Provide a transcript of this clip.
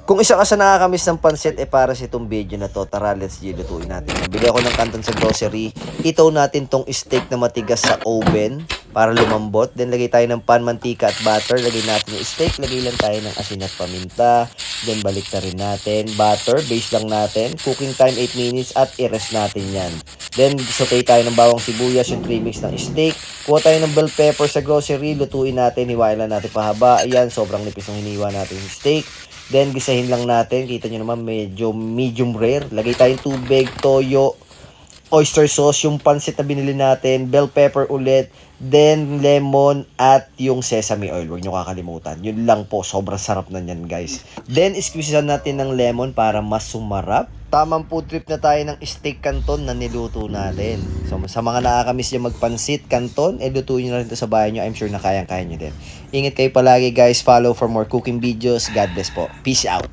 Kung isa ka sa nakakamiss ng pansit, para sa itong video na to, tara, let's lutuin natin. Nabili ako ng kanton sa grocery. Itaw natin tong steak na matigas sa oven para lumambot. Then, lagay tayo ng pan, mantika at butter. Lagay natin yung steak. Lagay lang tayo ng asin at paminta. Then, balik na rin natin. Butter, base lang natin. Cooking time 8 minutes at i-rest natin yan. Then, saute tayo ng bawang sibuyas, yung premix ng steak. Kuha tayo ng bell pepper sa grocery. Lutuin natin, hiwain lang natin pahaba. Ayan, sobrang nipis ng hiniwa natin yung steak. Then, gisahin lang natin. Kita nyo naman, medyo medium rare. Lagay tayong tubig, toyo, oyster sauce, yung pansit na binili natin, bell pepper ulit, then lemon at yung sesame oil. Huwag nyo kakalimutan. Yun lang po. Sobrang sarap na yan, guys. Then, squeezean natin ng lemon para mas sumarap. Tamang food trip na tayo ng steak canton na niluto natin. So, sa mga nakakamiss yung magpansit canton, lutuin nyo na rin ito sa bahay nyo. I'm sure na kayang-kaya nyo din. Ingat kayo palagi, guys. Follow for more cooking videos. God bless po. Peace out.